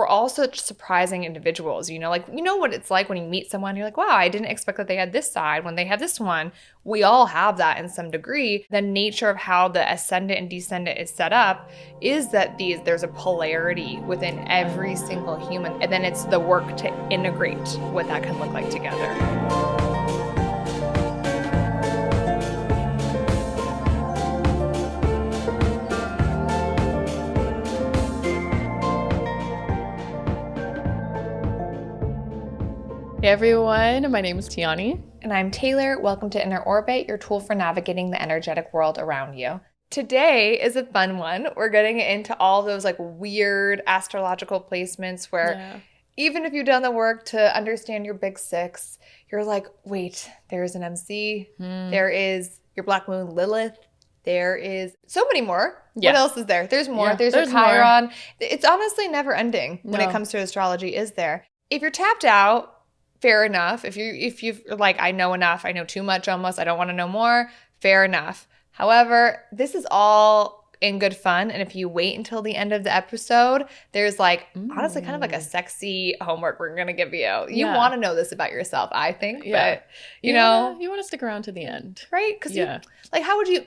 we're all such surprising individuals, you know, like, you know what it's like when you meet someone, you're like, wow, I didn't expect that they had this side when they have this one. We all have that in some degree. The nature of how the ascendant and descendant is set up is that there's a polarity within every single human. And then it's the work to integrate what that can look like together. Hey everyone, my name is Tianee. And I'm Taylor. Welcome to Inner Orbit, your tool for navigating the energetic world around you. Today is a fun one. We're getting into all those like weird astrological placements where even if you've done the work to understand your big six, you're like, wait, there's an MC, there is your Black Moon Lilith, there is so many more. Yeah. What else is there? There's more. Yeah, there's your Chiron. More. It's honestly never ending when it comes to astrology, is there? If you're tapped out, fair enough. If you've like, I know enough, I know too much almost, I don't want to know more, fair enough. However, this is all in good fun. And if you wait until the end of the episode, there's like, honestly, kind of like a sexy homework we're going to give you. You want to know this about yourself, I think. Yeah. But, you know. You want to stick around to the end. Right? Because like, how would you...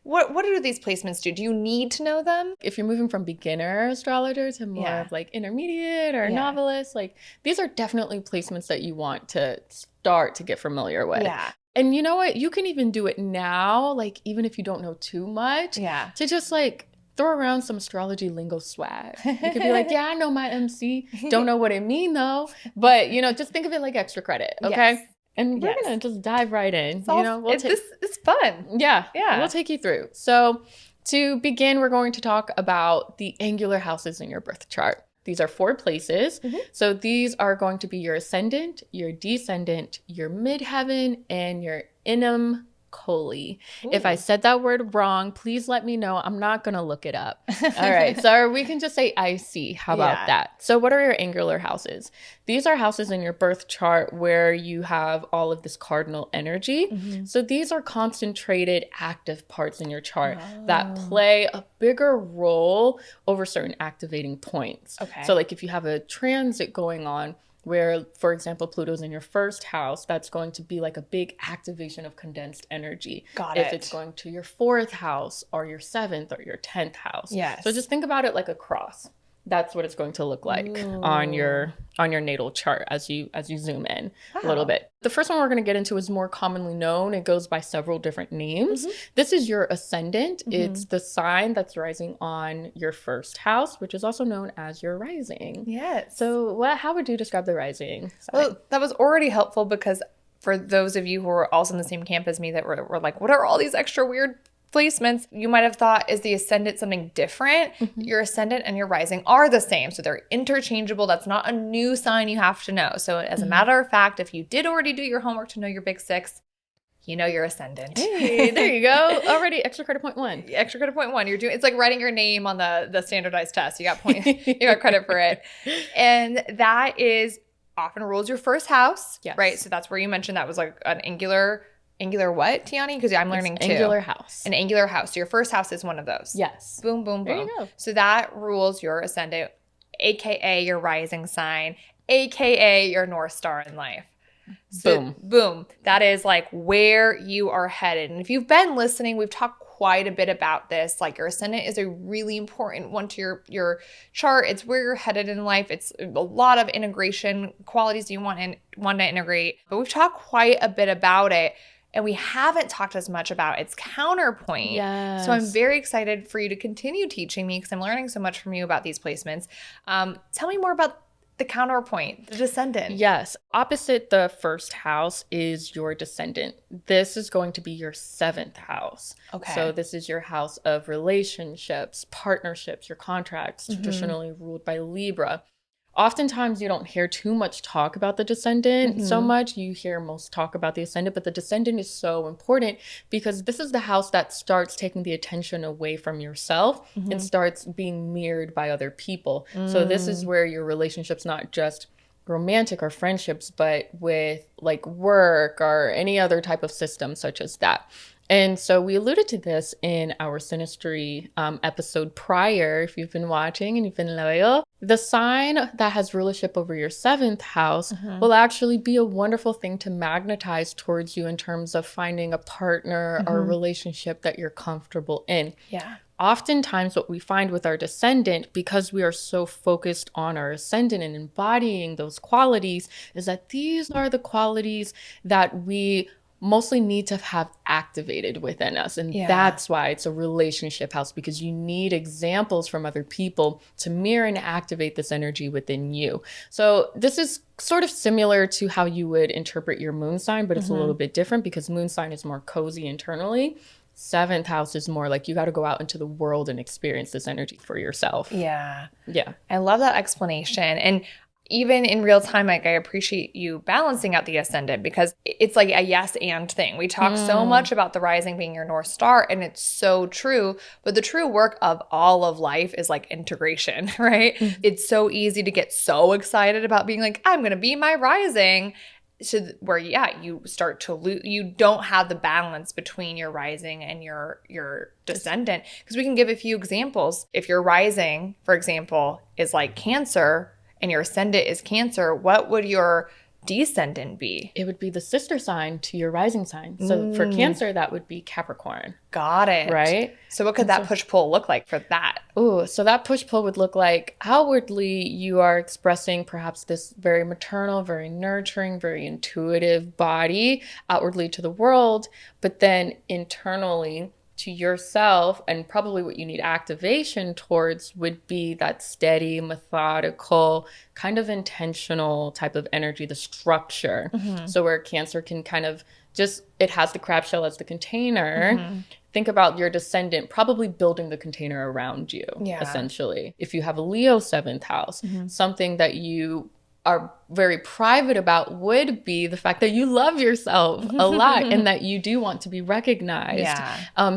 What do these placements do? Do you need to know them? If you're moving from beginner astrologer to more of like intermediate or novelist, like these are definitely placements that you want to start to get familiar with. Yeah. And you know what? You can even do it now, like even if you don't know too much, to just like throw around some astrology lingo swag. You could be like, yeah, I know my MC. Don't know what it mean though. But, you know, just think of it like extra credit, okay? Yes. And we're going to just dive right in. It's fun. Yeah. We'll take you through. So to begin, we're going to talk about the angular houses in your birth chart. These are 4 places. So these are going to be your ascendant, your descendant, your midheaven, and your Imum Coeli. If I said that word wrong, please let me know. I'm not going to look it up. All right. So we can just say I see. How about that? So what are your angular houses? These are houses in your birth chart where you have all of this cardinal energy. So these are concentrated active parts in your chart that play a bigger role over certain activating points. Okay. So like if you have a transit going on, where, for example, Pluto's in your first house, that's going to be like a big activation of condensed energy. Got it. If it's going to your 4th house or your 7th or your 10th house. Yes. So just think about it like a cross. That's what it's going to look like on your natal chart as you zoom in a little bit. The first one we're going to get into is more commonly known. It goes by several different names. This is your ascendant. It's the sign that's rising on your 1st house, which is also known as your rising. Yes. So how would you describe the rising sign? Well, that was already helpful because for those of you who are also in the same camp as me that were like, what are all these extra weird placements? You might have thought, is the ascendant something different? Your ascendant and your rising are the same. So they're interchangeable. That's not a new sign you have to know. So as a matter of fact, if you did already do your homework to know your big six, you know your ascendant. Hey, there you go. Already extra credit point 1. Extra credit point 1. It's like writing your name on the standardized test. You got you got credit for it. And that is often rules your 1st house, right? So that's where you mentioned that was like an angular what, Tianee? Because I'm learning too. Angular house. An angular house. So your 1st house is one of those. Yes. Boom, boom, boom. There you go. So that rules your ascendant, aka your rising sign, aka your North Star in life. So, boom. That is like where you are headed. And if you've been listening, we've talked quite a bit about this. Like your ascendant is a really important one to your chart. It's where you're headed in life. It's a lot of integration qualities you want to integrate. But we've talked quite a bit about it. And we haven't talked as much about its counterpoint. Yes. So I'm very excited for you to continue teaching me because I'm learning so much from you about these placements. Tell me more about the counterpoint, the descendant. Yes. Opposite the 1st house is your descendant. This is going to be your 7th house. Okay. So this is your house of relationships, partnerships, your contracts, traditionally ruled by Libra. Oftentimes, you don't hear too much talk about the descendant so much. You hear most talk about the ascendant, but the descendant is so important because this is the house that starts taking the attention away from yourself and starts being mirrored by other people. So this is where your relationship's not just romantic or friendships, but with like work or any other type of system such as that. And so we alluded to this in our Synastry episode prior, if you've been watching and you've been loyal. The sign that has rulership over your 7th house will actually be a wonderful thing to magnetize towards you in terms of finding a partner or a relationship that you're comfortable in. Yeah. Oftentimes what we find with our descendant, because we are so focused on our ascendant and embodying those qualities, is that these are the qualities that we mostly need to have activated within us. And that's why it's a relationship house, because you need examples from other people to mirror and activate this energy within you. So this is sort of similar to how you would interpret your moon sign, but it's a little bit different because moon sign is more cozy internally. 7th house is more like you got to go out into the world and experience this energy for yourself. Yeah. Yeah. I love that explanation. And even in real time, like I appreciate you balancing out the ascendant because it's like a yes and thing. We talk so much about the rising being your North Star, and it's so true. But the true work of all of life is like integration, right? It's so easy to get so excited about being like, I'm going to be my rising. So where, you start to lose, you don't have the balance between your rising and your descendant. Because we can give a few examples. If your rising, for example, is like Cancer, and your ascendant is Cancer, what would your descendant be? It would be the sister sign to your rising sign. So for Cancer, that would be Capricorn. Got it. Right? So what could that push-pull look like for that? So that push-pull would look like outwardly you are expressing perhaps this very maternal, very nurturing, very intuitive body outwardly to the world, but then internally to yourself, and probably what you need activation towards would be that steady, methodical, kind of intentional type of energy, the structure. So where Cancer can kind of just, it has the crab shell as the container. Think about your descendant probably building the container around you, essentially. If you have a Leo 7th house, something that you are very private about would be the fact that you love yourself a lot and that you do want to be recognized.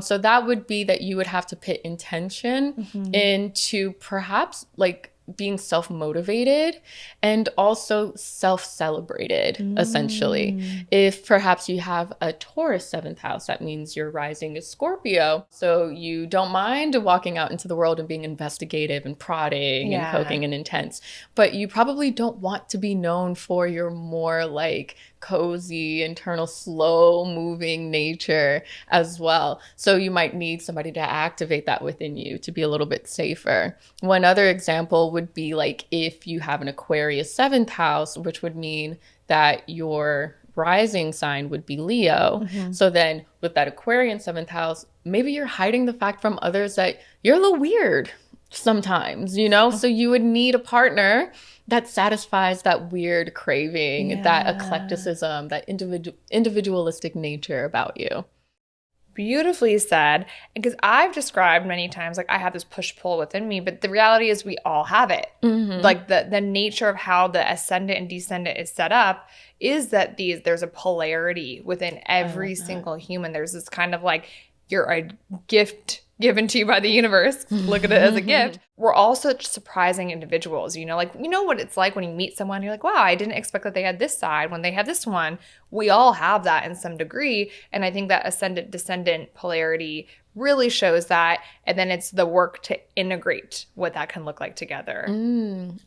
So that would be that you would have to put intention into perhaps like being self-motivated and also self-celebrated, essentially. If perhaps you have a Taurus 7th house, that means your rising is Scorpio. So you don't mind walking out into the world and being investigative and prodding and poking and intense, but you probably don't want to be known for your more like cozy, internal, slow-moving nature as well. So you might need somebody to activate that within you to be a little bit safer. One other example would be like if you have an Aquarius 7th house, which would mean that your rising sign would be Leo. So then with that Aquarian 7th house, maybe you're hiding the fact from others that you're a little weird sometimes, you know? So you would need a partner that satisfies that weird craving, that eclecticism, that individualistic nature about you. Beautifully said. Because I've described many times, like I have this push-pull within me, but the reality is we all have it. Like the nature of how the ascendant and descendant is set up is that there's a polarity within every single human. There's this kind of like, you're a gift given to you by the universe. Look at it as a gift. We're all such surprising individuals, you know, like, you know what it's like when you meet someone, you're like, wow, I didn't expect that they had this side when they have this one. We all have that in some degree. And I think that ascendant descendant polarity really shows that. And then it's the work to integrate what that can look like together.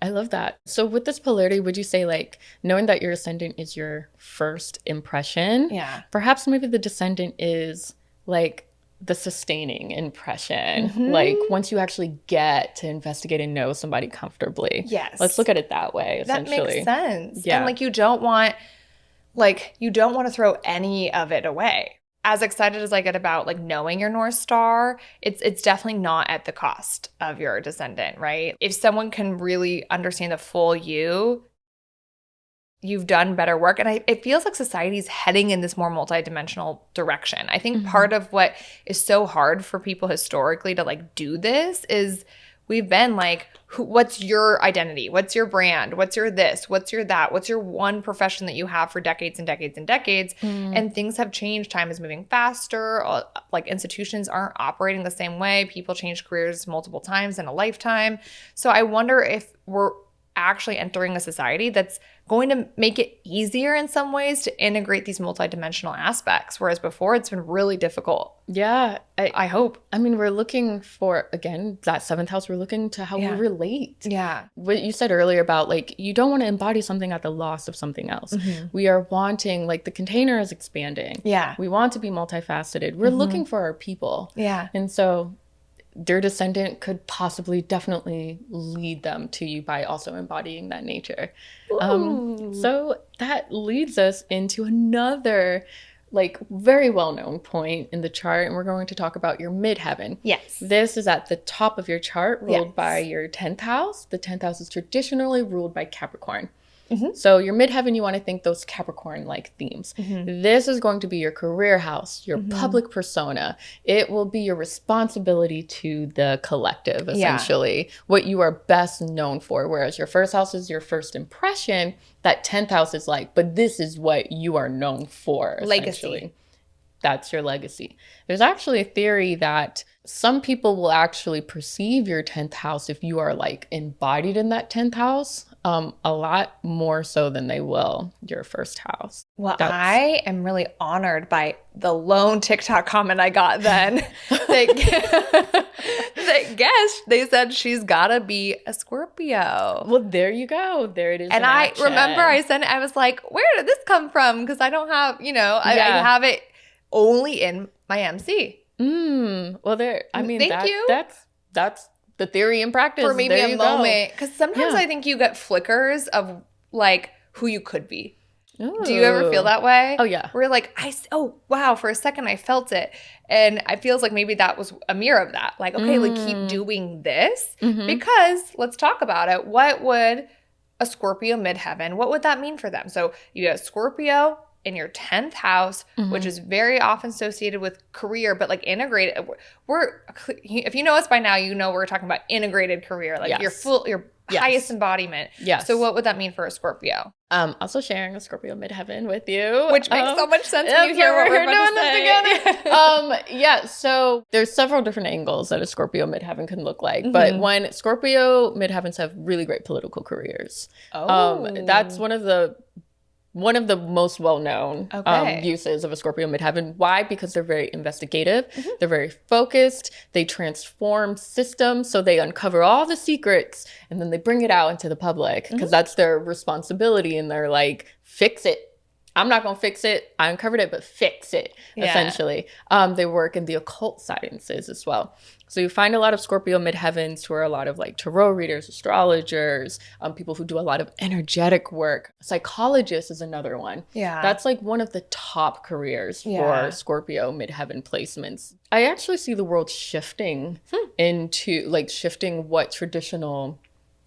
I love that. So with this polarity, would you say like knowing that your ascendant is your first impression? Perhaps maybe the descendant is like the sustaining impression, like once you actually get to investigate and know somebody comfortably. Let's look at it that way, essentially. That makes sense. And like you don't want to throw any of it away. As excited as I get about like knowing your North Star, it's definitely not at the cost of your descendant, right? If someone can really understand the full you've done better work. And it feels like society's heading in this more multidimensional direction. I think part of what is so hard for people historically to like do this is we've been like, what's your identity? What's your brand? What's your this? What's your that? What's your one profession that you have for decades and decades and decades? And things have changed. Time is moving faster. Like institutions aren't operating the same way. People change careers multiple times in a lifetime. So I wonder if actually entering a society that's going to make it easier in some ways to integrate these multidimensional aspects, whereas before it's been really difficult. Yeah. I hope. I mean, we're looking for, again, that 7th house, we're looking to how we relate. Yeah. What you said earlier about, like, you don't want to embody something at the loss of something else. We are wanting, like, the container is expanding. Yeah. We want to be multifaceted. We're looking for our people. Yeah. And so their descendant could possibly definitely lead them to you by also embodying that nature. So that leads us into another, like, very well-known point in the chart, and we're going to talk about your midheaven. Yes. This is at the top of your chart, ruled by your 10th house. The 10th house is traditionally ruled by Capricorn. So your midheaven, you want to think those Capricorn-like themes. This is going to be your career house, your public persona. It will be your responsibility to the collective, essentially, what you are best known for. Whereas your first house is your first impression, that 10th house is like, but this is what you are known for, essentially. Legacy. That's your legacy. There's actually a theory that some people will actually perceive your 10th house, if you are like embodied in that 10th house, a lot more so than they will your first house. Well, I am really honored by the lone TikTok comment I got then. That guessed, they said she's gotta be a Scorpio. Well, there you go. There it is. And I remember I was like, where did this come from? Because I don't have, I have it only in my MC. Well, Thank you. That's the theory in practice. For maybe a moment. Because sometimes I think you get flickers of like who you could be. Ooh. Do you ever feel that way? Oh, yeah. Where you're like, oh, wow, for a second I felt it. And it feels like maybe that was a mirror of that. Like, okay, like keep doing this. Because let's talk about it. What would a Scorpio midheaven, what would that mean for them? So you have Scorpio in your 10th house, which is very often associated with career, but like integrated. If you know us by now, you know we're talking about integrated career, like your highest embodiment. Yes. So what would that mean for a Scorpio? Also sharing a Scorpio midheaven with you, which makes so much sense when you hear what we're doing this together. So there's several different angles that a Scorpio midheaven can look like, but when Scorpio midheavens have really great political careers, that's one of the most well-known uses of a Scorpio midheaven. Why? Because they're very investigative. They're very focused. They transform systems. So they uncover all the secrets and then they bring it out into the public because that's their responsibility. And they're like, fix it. I'm not going to fix it. I uncovered it, but fix it, essentially. They work in the occult sciences as well. So you find a lot of Scorpio midheavens who are a lot of like tarot readers, astrologers, people who do a lot of energetic work. Psychologist is another one. Yeah. That's like one of the top careers for Scorpio midheaven placements. I actually see the world shifting into like shifting what traditional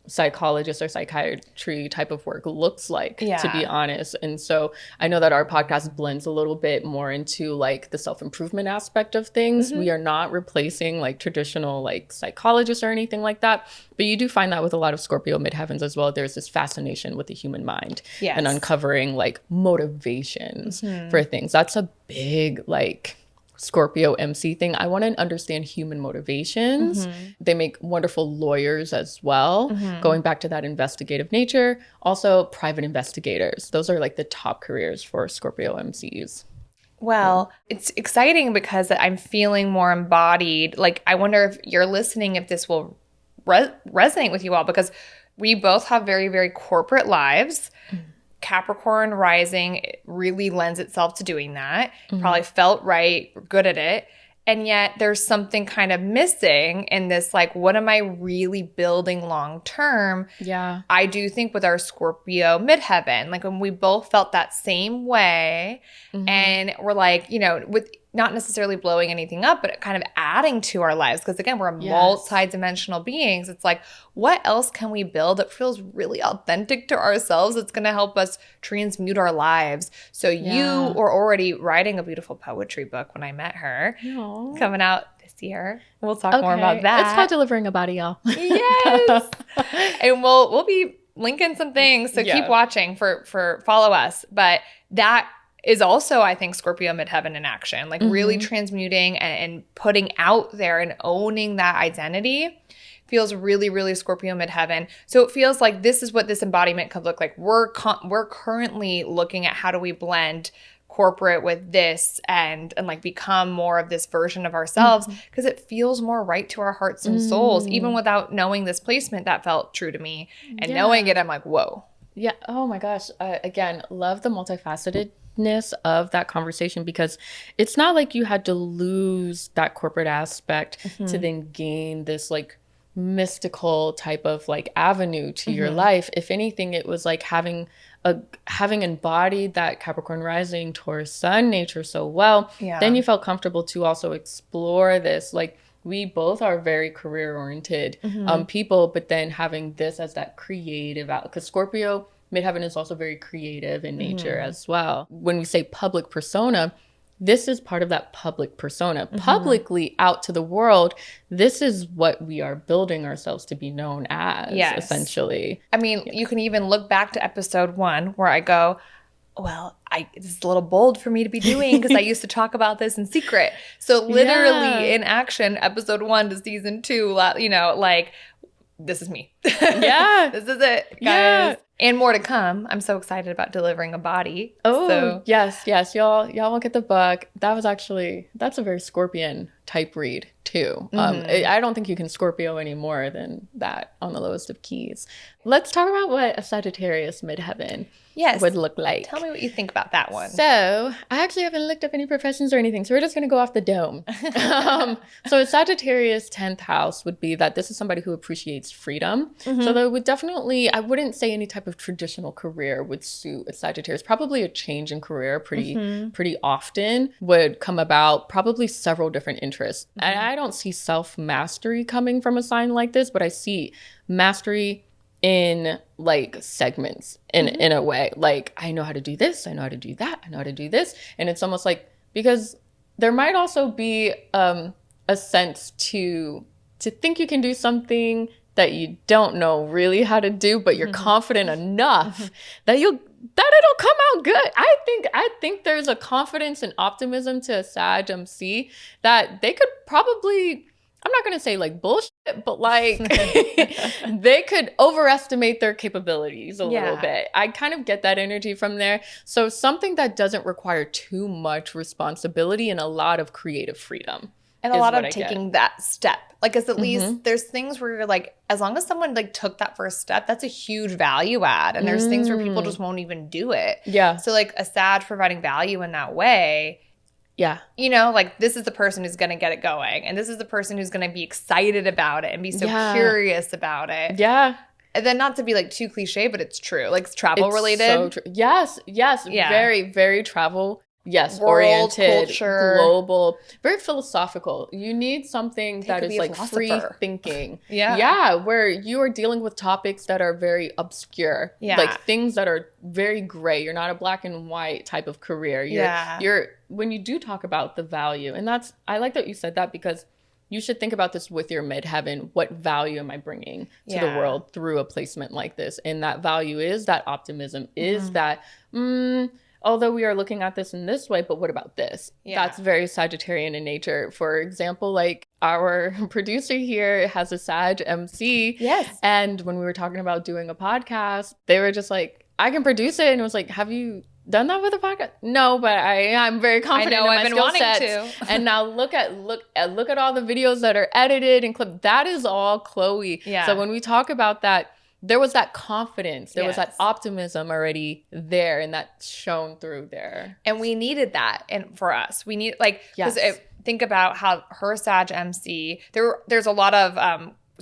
psychologist or psychiatry type of work looks like, to be honest. And so I know that our podcast blends a little bit more into like the self-improvement aspect of things. We are not replacing like traditional like psychologists or anything like that, but you do find that with a lot of Scorpio midheavens as well. There's this fascination with the human mind and uncovering like motivations for things. That's a big like Scorpio MC thing. I want to understand human motivations. They make wonderful lawyers as well, going back to that investigative nature. Also, private investigators. Those are like the top careers for Scorpio MCs. Well, it's exciting because I'm feeling more embodied. Like, I wonder if you're listening, if this will resonate with you all, because we both have very, very corporate lives. Capricorn rising really lends itself to doing that. Probably felt right, good at it. And yet there's something kind of missing in this, like, what am I really building long term? Yeah. I do think with our Scorpio midheaven, like when we both felt that same way and we're like, with not necessarily blowing anything up, but kind of adding to our lives. Because again, we're multi-dimensional beings. It's like, what else can we build that feels really authentic to ourselves? It's going to help us transmute our lives. So you were already writing a beautiful poetry book when I met her. Aww. Coming out this year. We'll talk more about that. It's called Delivering a Body, y'all. Yes. And we'll be linking some things. So keep watching for follow us. But that is also, I think, Scorpio midheaven in action, like really transmuting and putting out there and owning that identity. feels really, really Scorpio midheaven. So it feels like this is what this embodiment could look like. We're currently looking at how do we blend corporate with this and like become more of this version of ourselves, because it feels more right to our hearts and souls. Even without knowing this placement, that felt true to me. And knowing it, I'm like, whoa. Yeah. Oh my gosh. Again, love the multifacetedness of that conversation, because it's not like you had to lose that corporate aspect to then gain this like mystical type of like avenue to your life. If anything, it was like having embodied that Capricorn rising, Taurus sun nature so well, then you felt comfortable to also explore this. Like, we both are very career oriented people, but then having this as that creative out, because Scorpio midheaven is also very creative in nature as well. When we say public persona, this is part of that public persona. Publicly out to the world, this is what we are building ourselves to be known as, essentially. I mean, you can even look back to episode 1 where I go, well, this is a little bold for me to be doing because I used to talk about this in secret. So literally in action, episode 1 to season 2, you know, like, this is me. Yeah. This is it, guys. Yeah. And more to come. I'm so excited about delivering a body. Oh, so. Yes. Y'all will get the book. That's a very Scorpion type read too. I don't think you can Scorpio any more than that on the lowest of keys. Let's talk about what a Sagittarius midheaven would look like. Tell me what you think about that one. So I actually haven't looked up any professions or anything, so we're just going to go off the dome. So a Sagittarius 10th house would be that this is somebody who appreciates freedom. So there would definitely, I wouldn't say any type of traditional career would suit a Sagittarius. Probably a change in career pretty often would come about, probably several different interests. And I don't see self-mastery coming from a sign like this, but I see mastery in like segments in a way. Like, I know how to do this, I know how to do that, I know how to do this. And it's almost like, because there might also be a sense to think you can do something that you don't know really how to do, but you're confident enough that it'll come out good. I think there's a confidence and optimism to a Sag MC that they could probably, I'm not going to say like bullshit, but like they could overestimate their capabilities a little bit. I kind of get that energy from there. So something that doesn't require too much responsibility and a lot of creative freedom. And a lot of taking that step. Like, because at least there's things where you're like, as long as someone like took that first step, that's a huge value add. And there's things where people just won't even do it. Yeah. So like a Sag providing value in that way. Yeah. You know, like, this is the person who's going to get it going. And this is the person who's going to be excited about it and be so curious about it. Yeah. And then, not to be like too cliche, but it's true. Like, it's travel related. So true. Yes. Yeah. Very, very travel. Yes, world, oriented, culture, global, very philosophical. You need something that is like free thinking. Yeah, where you are dealing with topics that are very obscure. Yeah. Like things that are very gray. You're not a black and white type of career. You're when you do talk about the value, and I like that you said that, because you should think about this with your midheaven. What value am I bringing to the world through a placement like this? And that value is that optimism, is that, although we are looking at this in this way, but what about this? That's very Sagittarian in nature. For example, like our producer here has a Sag MC. Yes. And when we were talking about doing a podcast, they were just like, I can produce it. And it was like, have you done that with a podcast? No, but I'm very confident in my skill sets. And now look at all the videos that are edited and clipped. That is all Chloe. Yeah. So when we talk about that, there was that confidence, there was that optimism already there, and that shone through there. And we needed that, and for us, we need, like, because think about how her Sag MC, there's a lot of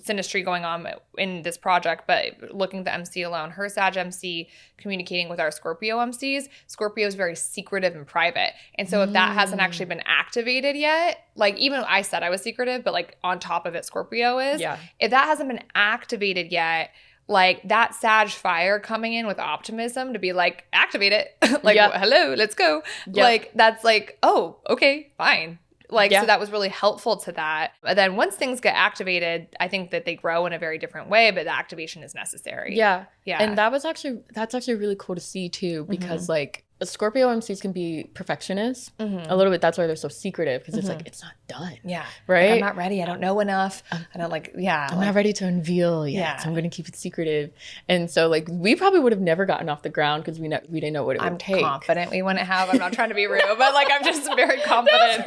synastry going on in this project, but looking at the MC alone, her Sag MC communicating with our Scorpio MCs, Scorpio is very secretive and private. And so if that hasn't actually been activated yet, like, even I said I was secretive, but like on top of it, Scorpio is. Yeah. If that hasn't been activated yet, like, that Sag fire coming in with optimism to be like, activate it. Like, hello, let's go. Like, that's like, oh, okay, fine. Like, so that was really helpful to that. But then once things get activated, I think that they grow in a very different way, but the activation is necessary. Yeah. And that's actually really cool to see too, because like, Scorpio MCs can be perfectionists a little bit. That's why they're so secretive, because it's like, it's not done. Yeah. Right? Like, I'm not ready. I don't know enough. I don't I'm not ready to unveil yet. Yeah. So I'm going to keep it secretive. And so like we probably would have never gotten off the ground because we didn't know what it would take. I'm confident we wouldn't have. I'm not trying to be rude, but like I'm just very confident.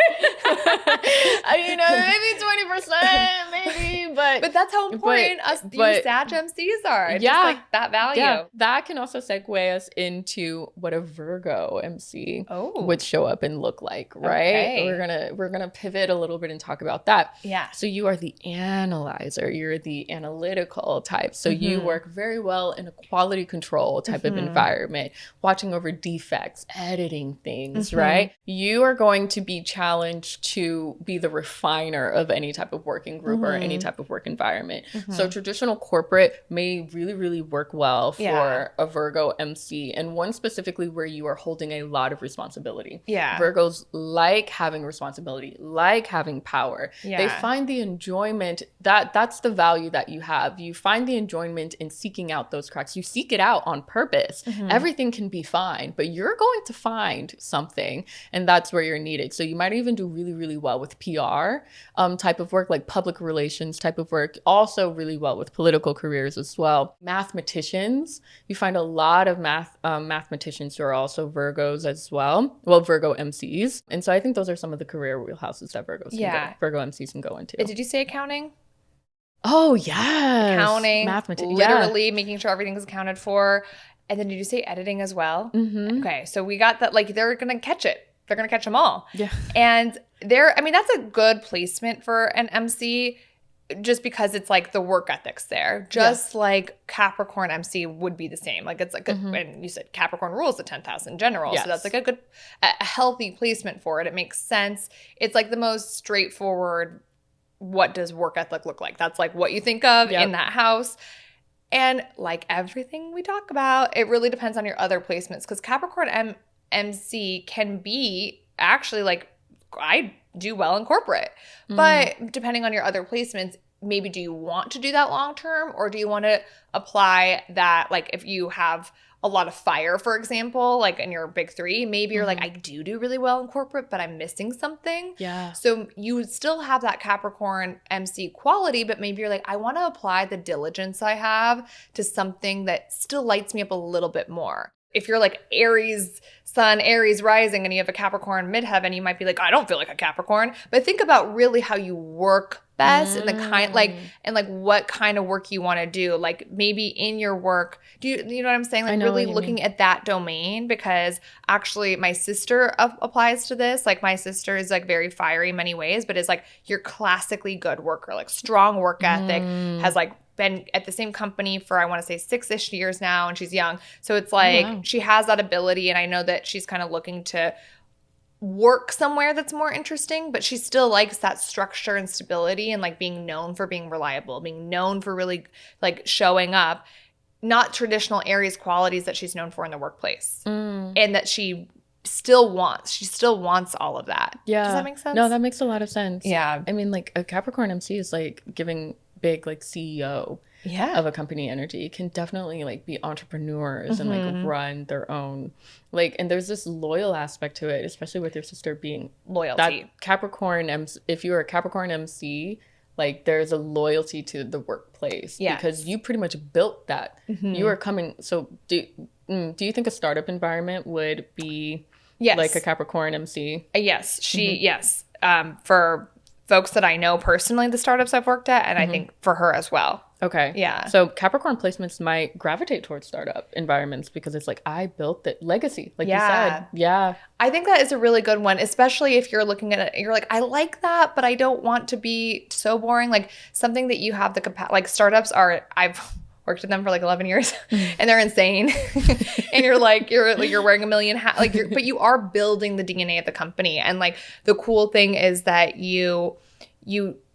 Maybe 20%, maybe, but that's how important these Sag MCs are. It's just like that value. Yeah, that can also segue us into what a Virgo MC would show up and look like, right? Okay. We're gonna pivot a little bit and talk about that. Yeah. So you are the analyzer, you're the analytical type. So you work very well in a quality control type of environment, watching over defects, editing things, right? You are going to be challenged to be the refiner of any type of working group or any type of work environment. So traditional corporate may really, really work well for a Virgo MC, and one specifically where you are holding a lot of responsibility. Yeah. Virgos like having responsibility, like having power. Yeah. They find the enjoyment, that's the value that you have. You find the enjoyment in seeking out those cracks. You seek it out on purpose. Everything can be fine, but you're going to find something, and that's where you're needed. So you might even do really, really well with PR type of work, like public relations type of work. Also really well with political careers as well. Mathematicians, you find a lot of mathematicians who are also Virgos as well. Well, Virgo MCs. And so I think those are some of the career wheelhouses that Virgo MCs can go into. Did you say accounting? Oh, yeah. Accounting, literally making sure everything is accounted for. And then did you say editing as well? Okay, so we got that, like, they're going to catch it. They're going to catch them all. Yeah. And that's a good placement for an MC, just because it's like the work ethics there. Just like Capricorn MC would be the same. Like it's like, and you said Capricorn rules the 10th house in general. Yes. So that's like a healthy placement for it. It makes sense. It's like the most straightforward, what does work ethic look like? That's like what you think of in that house. And like everything we talk about, it really depends on your other placements, because Capricorn MC can be actually like, I do well in corporate, but depending on your other placements, maybe do you want to do that long term, or do you want to apply that, like if you have a lot of fire, for example, like in your big three, maybe you're like, I do really well in corporate, but I'm missing something. Yeah. So you would still have that Capricorn MC quality, but maybe you're like, I want to apply the diligence I have to something that still lights me up a little bit more. If you're like Aries sun, Aries rising, and you have a Capricorn midheaven, you might be like, I don't feel like a Capricorn. But think about really how you work best and the kind, like what kind of work you want to do. Like maybe in your work, you know what I'm saying? Like really looking at that domain, because actually my sister applies to this. Like my sister is like very fiery in many ways, but is like your classically good worker, like strong work ethic, has like been at the same company for, I want to say 6-ish years now, and she's young. So it's like she has that ability, and I know that she's kind of looking to work somewhere that's more interesting, but she still likes that structure and stability and like being known for being reliable, being known for really like showing up, not traditional Aries qualities that she's known for in the workplace. And that she still wants all of that. Yeah. Does that make sense? No, that makes a lot of sense. Yeah. I mean, like a Capricorn MC is like giving big like CEO of a company energy. It can definitely like be entrepreneurs and like run their own, like, and there's this loyal aspect to it, especially with your sister being loyalty. That Capricorn MC, if you're a Capricorn MC, like there's a loyalty to the workplace because you pretty much built that. You are coming. So do you think a startup environment would be like a Capricorn MC? Yes, yes. For folks that I know personally, the startups I've worked at, and I think for her as well. Okay. Yeah. So Capricorn placements might gravitate towards startup environments because it's like, I built the legacy, like you said. Yeah. I think that is a really good one, especially if you're looking at it, you're like, I like that, but I don't want to be so boring. Like something that you have the capacity, like startups are, I've worked with them for like 11 years and they're insane. And you're like, you're wearing a million hats, like but you are building the DNA of the company. And like the cool thing is that you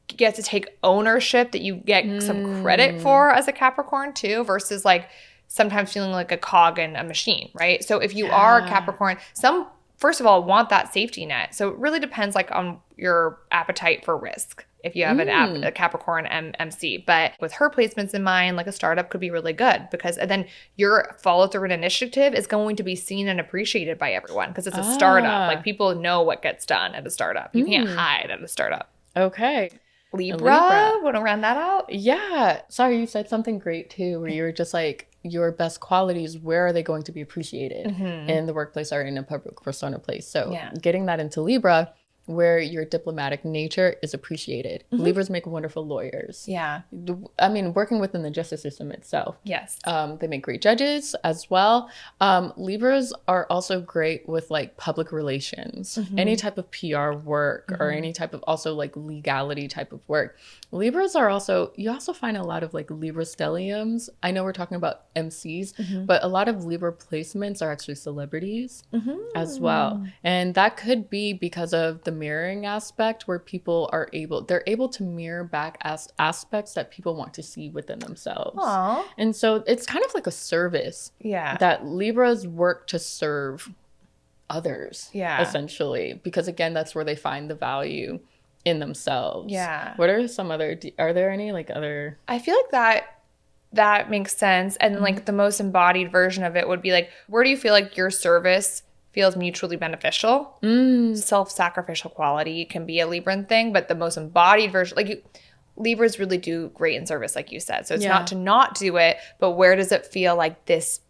get to take ownership, that you get some credit for as a Capricorn too, versus like sometimes feeling like a cog in a machine, right? So if you are a Capricorn, some first of all want that safety net. So it really depends like on your appetite for risk. if you have a Capricorn MC. But with her placements in mind, like a startup could be really good because then your follow through and initiative is going to be seen and appreciated by everyone because it's a startup. Like people know what gets done at a startup. You can't hide at a startup. Okay. Libra. Want to round that out? Yeah. Sorry, you said something great too, where you were just like, your best qualities, where are they going to be appreciated in the workplace or in a public persona place? So getting that into Libra, where your diplomatic nature is appreciated. Libras make wonderful lawyers. Yeah. I mean, working within the justice system itself. Yes. They make great judges as well. Libras are also great with like public relations, any type of PR work or any type of also like legality type of work. Libras are also, you also find a lot of like Libra stelliums. I know we're talking about MCs, but a lot of Libra placements are actually celebrities as well. And that could be because of the mirroring aspect where people are they're able to mirror back aspects that people want to see within themselves. Aww. And so it's kind of like a service that Libras work to serve others, essentially, because again, that's where they find the value in themselves. Yeah. What are some other, are there any like other? I feel like that makes sense. And like the most embodied version of it would be like, where do you feel like your service feels mutually beneficial? Self-sacrificial quality can be a Libran thing, but the most embodied version, like Libras really do great in service, like you said. So it's not to not do it, but where does it feel like this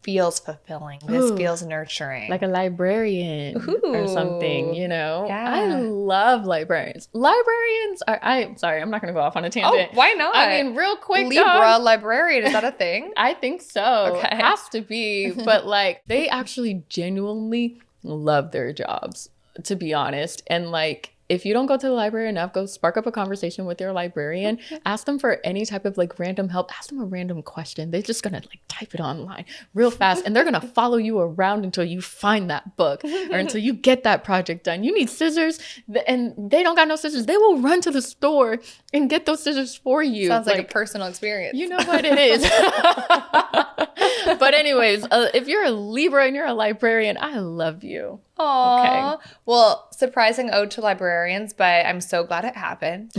feels fulfilling? This feels nurturing. Like a librarian or something, you know? Yeah. I love librarians. Librarians are, I'm sorry, I'm not going to go off on a tangent. Oh, why not? I mean, real quick, Libra librarian, is that a thing? I think so. Okay. It has to be. But like, they actually genuinely love their jobs, to be honest. And like, if you don't go to the library enough, go spark up a conversation with your librarian. Ask them for any type of like random help. Ask them a random question. They're just going to like type it online real fast. And they're going to follow you around until you find that book or until you get that project done. You need scissors and they don't got no scissors. They will run to the store and get those scissors for you. Sounds like a personal experience. You know what it is. But anyways, if you're a Libra and you're a librarian, I love you. Aww. Okay. Well, surprising ode to librarians, but I'm so glad it happened.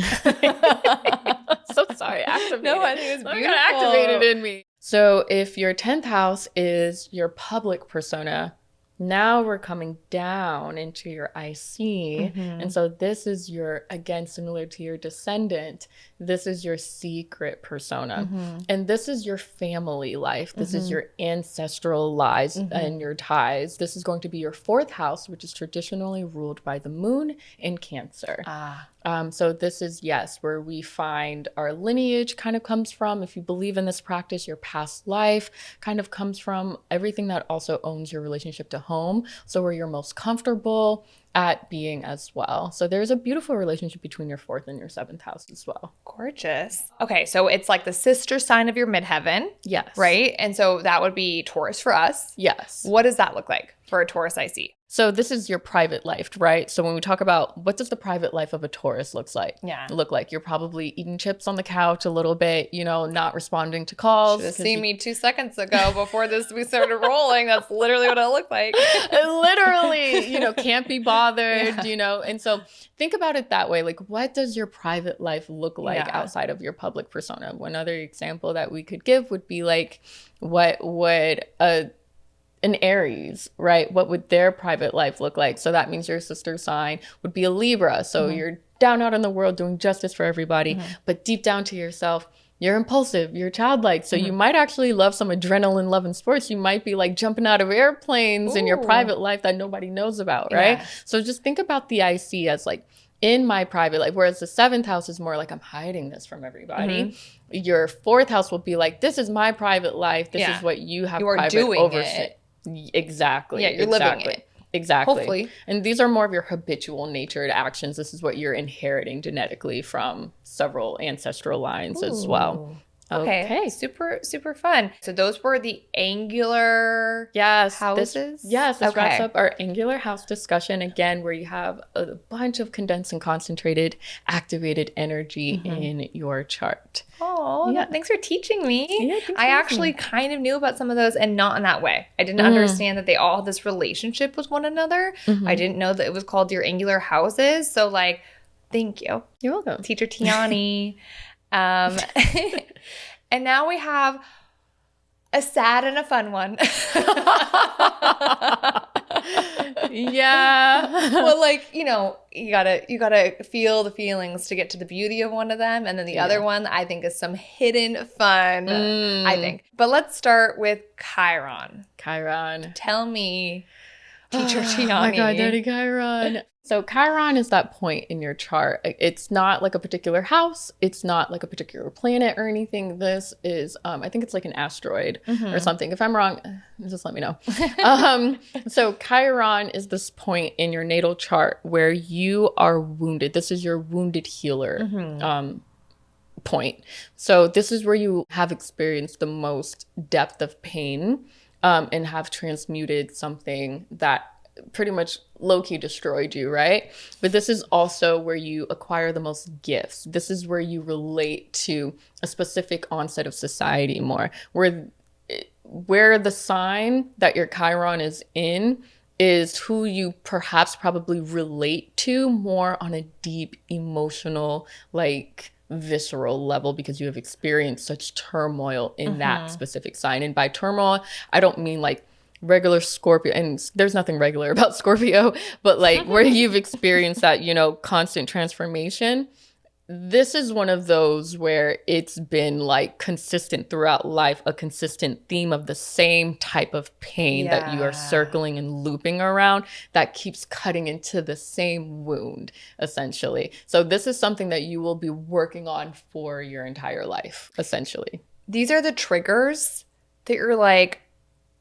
So sorry. Activated. No, I think it was beautiful. Activated in me. So if your 10th house is your public persona, now we're coming down into your IC. And so this is your, again, similar to your Descendant, this is your secret persona. And this is your family life. This is your ancestral lies and your ties. This is going to be your 4th house, which is traditionally ruled by the moon in Cancer. So this is, yes, where we find our lineage kind of comes from. If you believe in this practice, your past life kind of comes from everything that also owns your relationship to home. So where you're most comfortable at being as well. So there's a beautiful relationship between your 4th and your 7th house as well. Gorgeous. Okay, so it's like the sister sign of your midheaven. Yes. Right? And so that would be Taurus for us. Yes. What does that look like for a Taurus IC? So this is your private life, right? So when we talk about what does the private life of a Taurus look like? You're probably eating chips on the couch a little bit, you know, not responding to calls. Should have seen me 2 seconds ago before we started rolling. That's literally what I look like. Literally, you know, can't be bothered, you know. And so think about it that way. Like, what does your private life look like outside of your public persona? One other example that we could give would be like, what would an Aries, right? What would their private life look like? So that means your sister sign would be a Libra. So you're down out in the world doing justice for everybody, but deep down to yourself, you're impulsive, you're childlike. So you might actually love some adrenaline, love and sports. You might be like jumping out of airplanes in your private life that nobody knows about, right? So just think about the IC as like, in my private life, whereas the 7th house is more like, I'm hiding this from everybody. Your 4th house will be like, this is my private life. This is what you have private doing oversight. It. Exactly. Yeah, you're living it. Exactly. Hopefully. And these are more of your habitual natured actions. This is what you're inheriting genetically from several ancestral lines as well. Okay. Super, super fun. So those were the angular houses? This wraps up our angular house discussion, again, where you have a bunch of condensed and concentrated activated energy in your chart. Oh, thanks for teaching me. I actually kind of knew about some of those and not in that way. I didn't understand that they all had this relationship with one another. I didn't know that it was called your angular houses. So like, Thank you. You're welcome. Teacher Tianee. And now we have a sad and a fun one. Yeah. Well, like, you gotta feel the feelings to get to the beauty of one of them. And then the other one, I think, is some hidden fun, I think. But let's start with Chiron. Tell me, Teacher Tianee. Oh my God, Daddy Chiron. So Chiron is that point in your chart. It's not like a particular house. It's not like a particular planet or anything. This is, I think it's like an asteroid or something. If I'm wrong, just let me know. So Chiron is this point in your natal chart where you are wounded. This is your wounded healer point. So this is where you have experienced the most depth of pain and have transmuted something that pretty much low-key destroyed you, right? But this is also where you acquire the most gifts. This is where you relate to a specific onset of society more, where the sign that your Chiron is in is who you probably relate to more on a deep emotional, like visceral level, because you have experienced such turmoil in that specific sign. And by turmoil, I don't mean like regular Scorpio, and there's nothing regular about Scorpio, but like where you've experienced that, constant transformation. This is one of those where it's been like consistent throughout life, a consistent theme of the same type of pain that you are circling and looping around that keeps cutting into the same wound, essentially. So this is something that you will be working on for your entire life, essentially. These are the triggers that you're like,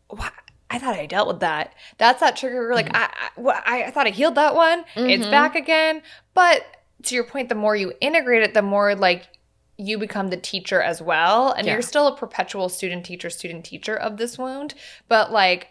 what? I thought I dealt with that. That's that trigger. You're like, I thought I healed that one. It's back again. But to your point, the more you integrate it, the more like you become the teacher as well. And you're still a perpetual student teacher of this wound. But like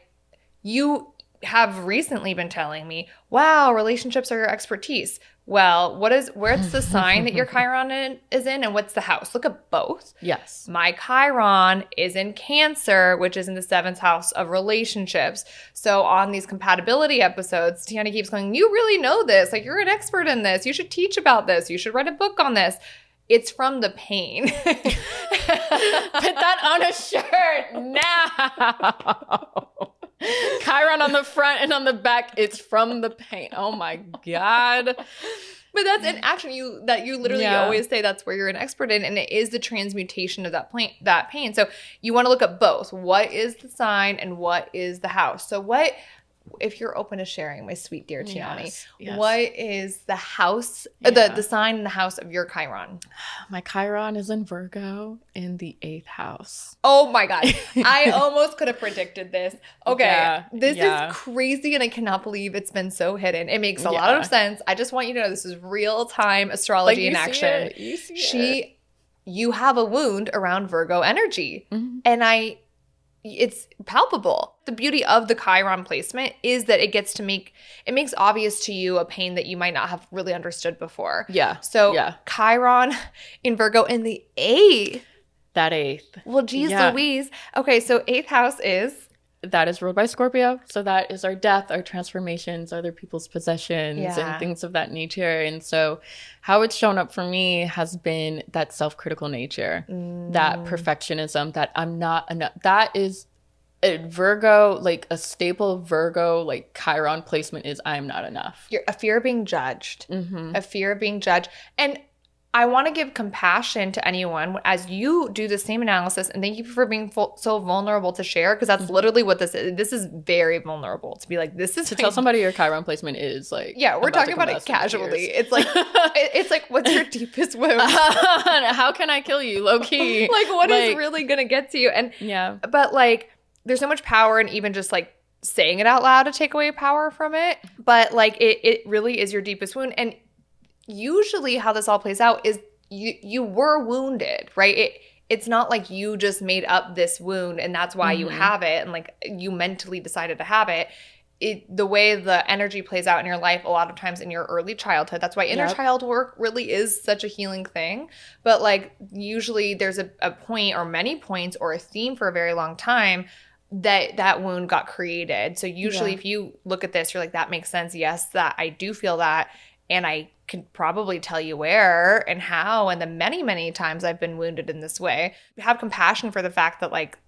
you have recently been telling me, wow, relationships are your expertise. Well, where's the sign that your Chiron is in, and what's the house? Look at both. Yes. My Chiron is in Cancer, which is in the 7th house of relationships. So on these compatibility episodes, Tianee keeps going, you really know this. Like, you're an expert in this. You should teach about this. You should write a book on this. It's from the pain. Put that on a shirt now. Chiron on the front and on the back, it's from the pain. Oh my God. But that's an action you literally always say that's where you're an expert in, and it is the transmutation of that pain. So you want to look at both. What is the sign and what is the house? So if you're open to sharing, my sweet dear Tianee, what is the house, the sign in the house of your Chiron? My Chiron is in Virgo in the 8th house. Oh my God. I almost could have predicted this. Okay. This is crazy, and I cannot believe it's been so hidden. It makes a lot of sense. I just want you to know this is real-time astrology in action. You see You have a wound around Virgo energy. And it's palpable. The beauty of the Chiron placement is that it makes obvious to you a pain that you might not have really understood before. Yeah. So Chiron in Virgo in the 8th. That 8th. Well, geez Louise. Okay, so 8th house is? That is ruled by Scorpio. So that is our death, our transformations, other people's possessions, and things of that nature. And so how it's shown up for me has been that self-critical nature, that perfectionism, that I'm not enough. That is a Virgo, like a staple Virgo, like Chiron placement is I'm not enough. You're a fear of being judged. A fear of being judged. And I want to give compassion to anyone as you do the same analysis, and thank you for being so vulnerable to share, because that's literally what this is. This is very vulnerable to be like, this is to tell somebody your Chiron placement is like. Yeah, we're talking about it casually. It's like, what's your deepest wound? How can I kill you, low key? Like, what is really gonna get to you? And but like, there's so much power in even just like saying it out loud to take away power from it. But like, it really is your deepest wound. And usually how this all plays out is you were wounded, right? It's not like you just made up this wound and that's why you have it, and like you mentally decided to have it. The way the energy plays out in your life a lot of times in your early childhood. That's why inner child work really is such a healing thing. But like usually there's a point or many points or a theme for a very long time that wound got created. So usually if you look at this, you're like, that makes sense. Yes, that I do feel that. And I can probably tell you where and how, and the many, many times I've been wounded in this way. Have compassion for the fact that like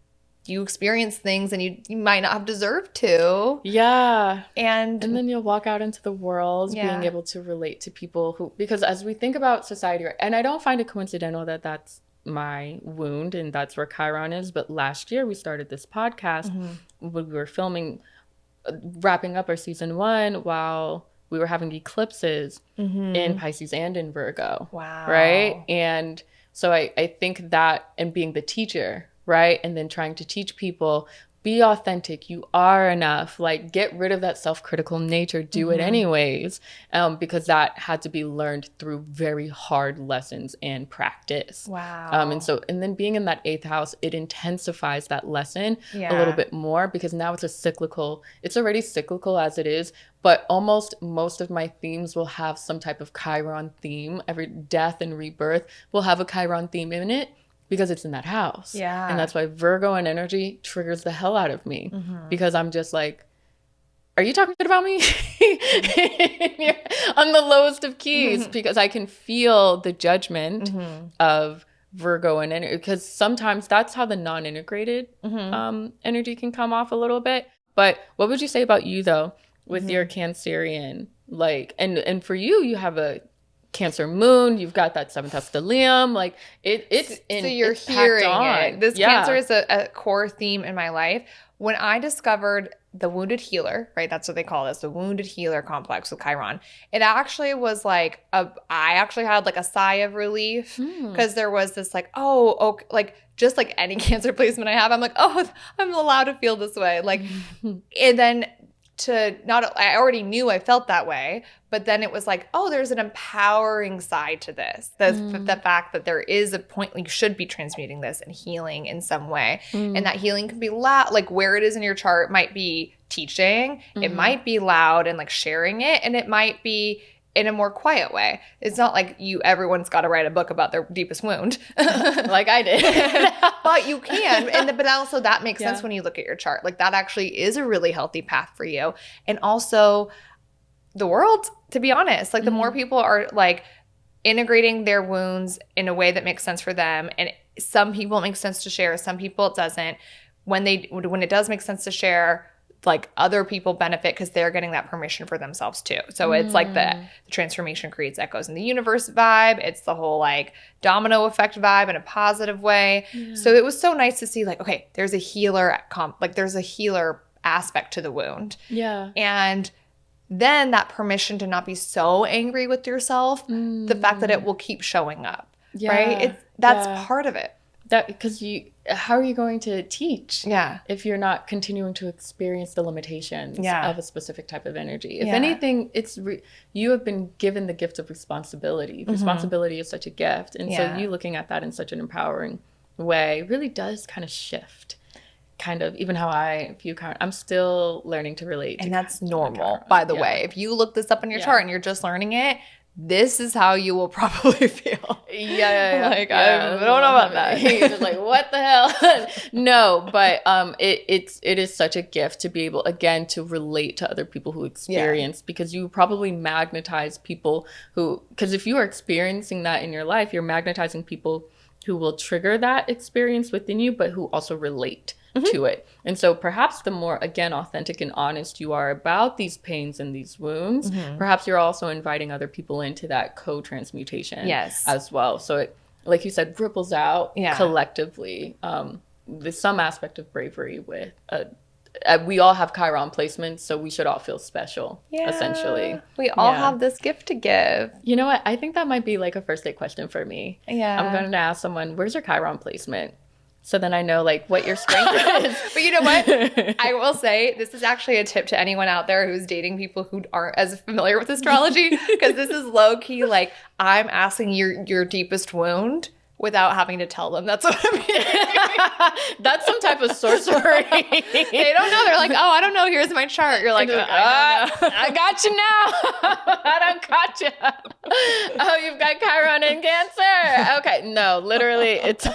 you experience things and you might not have deserved to. Yeah. And then you'll walk out into the world being able to relate to people who, because as we think about society, and I don't find it coincidental that that's my wound and that's where Chiron is, but last year we started this podcast when we were filming, wrapping up our season 1 while we were having eclipses in Pisces and in Virgo. Wow. Right? And so I think that, and being the teacher, right? And then trying to teach people, be authentic. You are enough. Like, get rid of that self-critical nature. Do it anyways. Because that had to be learned through very hard lessons and practice. Wow. And then being in that 8th house, it intensifies that lesson a little bit more, because now it's already cyclical as it is, but almost most of my themes will have some type of Chiron theme. Every death and rebirth will have a Chiron theme in it, because it's in that house. Yeah. And that's why Virgo and energy triggers the hell out of me, because I'm just like, are you talking shit about me? On the lowest of keys, because I can feel the judgment of Virgo and energy, because sometimes that's how the non-integrated energy can come off a little bit. But what would you say about you though, with your Cancerian? Like, and for you, you have a Cancer moon, you've got that 7th stellium, like it's in, so you're it's hearing on. it. This Cancer is a core theme in my life. When I discovered the wounded healer, right, that's what they call this, the wounded healer complex with Chiron, it actually was like I actually had like a sigh of relief, because there was this like, oh, okay, like just like any Cancer placement I have, I'm like, oh, I'm allowed to feel this way, like and then I already knew I felt that way, but then it was like, oh, there's an empowering side to this. The fact that there is a point you should be transmuting this and healing in some way. And that healing can be loud, like where it is in your chart might be teaching, it might be loud and like sharing it, and it might be in a more quiet way. It's not like everyone's got to write a book about their deepest wound. Like I did. But you can. But also that makes sense when you look at your chart. Like that actually is a really healthy path for you. And also the world, to be honest, like the more people are like integrating their wounds in a way that makes sense for them. And some people it makes sense to share, some people it doesn't. When it does make sense to share, like other people benefit because they're getting that permission for themselves too. So it's like the transformation creates echoes in the universe vibe. It's the whole like domino effect vibe in a positive way. Yeah. So it was so nice to see like, okay, there's a healer there's a healer aspect to the wound. Yeah. And then that permission to not be so angry with yourself, the fact that it will keep showing up, right? That's part of it. That because how are you going to teach if you're not continuing to experience the limitations of a specific type of energy? If anything, it's you have been given the gift of responsibility. Responsibility is such a gift, and so you looking at that in such an empowering way really does kind of shift kind of even how I view Chiron. I'm still learning to relate. And that's normal, by the way. If you look this up in your chart and you're just learning it, this is how you will probably feel. Like, I don't know about that. You're just like, what the hell? No, but it is such a gift to be able, again, to relate to other people who experience, because you probably magnetize people who, because if you are experiencing that in your life, you're magnetizing people who will trigger that experience within you, but who also relate to it. And so perhaps the more, again, authentic and honest you are about these pains and these wounds, perhaps you're also inviting other people into that co-transmutation as well. So it, like you said, ripples out collectively. There's some aspect of bravery with we all have Chiron placements, so we should all feel special, essentially. We all have this gift to give. You know what? I think that might be like a first date question for me. Yeah. I'm going to ask someone, where's your Chiron placement? So then I know like what your strength is. But you know what? I will say this is actually a tip to anyone out there who's dating people who aren't as familiar with astrology, because this is low key like I'm asking your deepest wound without having to tell them. That's what I mean. That's some type of sorcery. They don't know. They're like, oh, I don't know. Here's my chart. You're like, I got you now. I don't got you. Oh, you've got Chiron in Cancer. Okay. No, literally it's...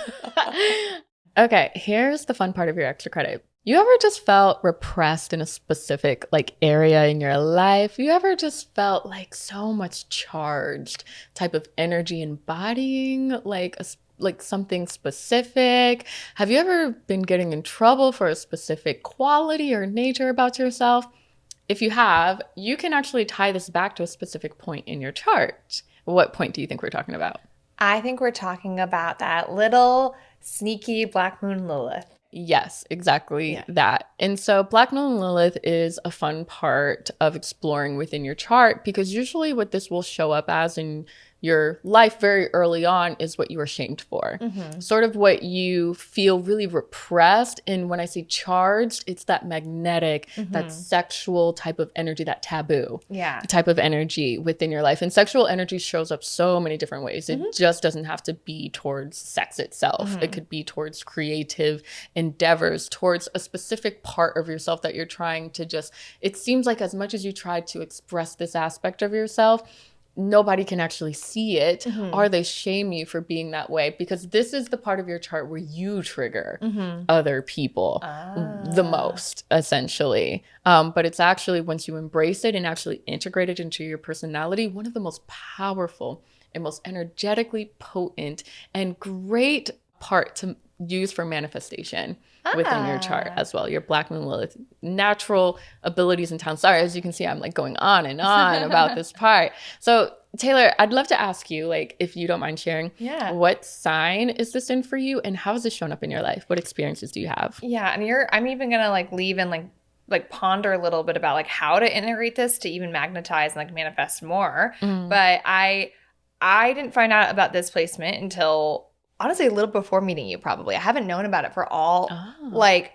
Okay, here's the fun part of your extra credit. You ever just felt repressed in a specific like area in your life? You ever just felt like so much charged type of energy embodying like something specific? Have you ever been getting in trouble for a specific quality or nature about yourself? If you have, you can actually tie this back to a specific point in your chart. What point do you think we're talking about? I think we're talking about that little sneaky Black Moon Lilith. Yes, exactly that. And so Black Moon Lilith is a fun part of exploring within your chart, because usually what this will show up as in your life very early on is what you are shamed for. Sort of what you feel really repressed. And when I say charged, it's that magnetic, that sexual type of energy, that taboo type of energy within your life. And sexual energy shows up so many different ways. It just doesn't have to be towards sex itself. It could be towards creative endeavors, towards a specific part of yourself that you're trying to just, it seems like as much as you try to express this aspect of yourself, nobody can actually see it, or they shame you for being that way, because this is the part of your chart where you trigger other people the most, essentially. But it's actually, once you embrace it and actually integrate it into your personality, one of the most powerful and most energetically potent and great part to use for manifestation within your chart as well. Your Black Moon Lilith, natural abilities and talents. Sorry, as you can see, I'm like going on and on about this part. So Taylor, I'd love to ask you, like, if you don't mind sharing, what sign is this in for you, and how has this shown up in your life? What experiences do you have? Yeah, and I'm even gonna like leave and like ponder a little bit about like how to integrate this to even magnetize and like manifest more. But I didn't find out about this placement until honestly a little before meeting you. Probably I haven't known about it for all like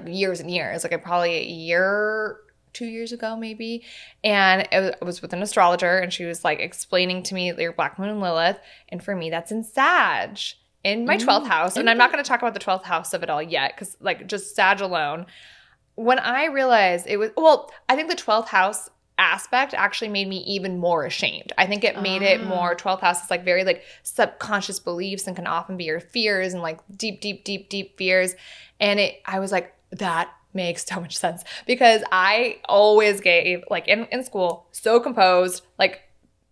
years and years. Like probably a year, 2 years ago maybe, and it was with an astrologer, and she was like explaining to me your Black Moon Lilith, and for me that's in Sag, in my 12th house. And I'm not going to talk about the 12th house of it all yet, because like just Sag alone, when I realized it was, well, I think the 12th house aspect actually made me even more ashamed. I think it made it more, 12th house is like very like subconscious beliefs and can often be your fears and like deep fears. And I was like, that makes so much sense, because I always gave like in school, so composed, like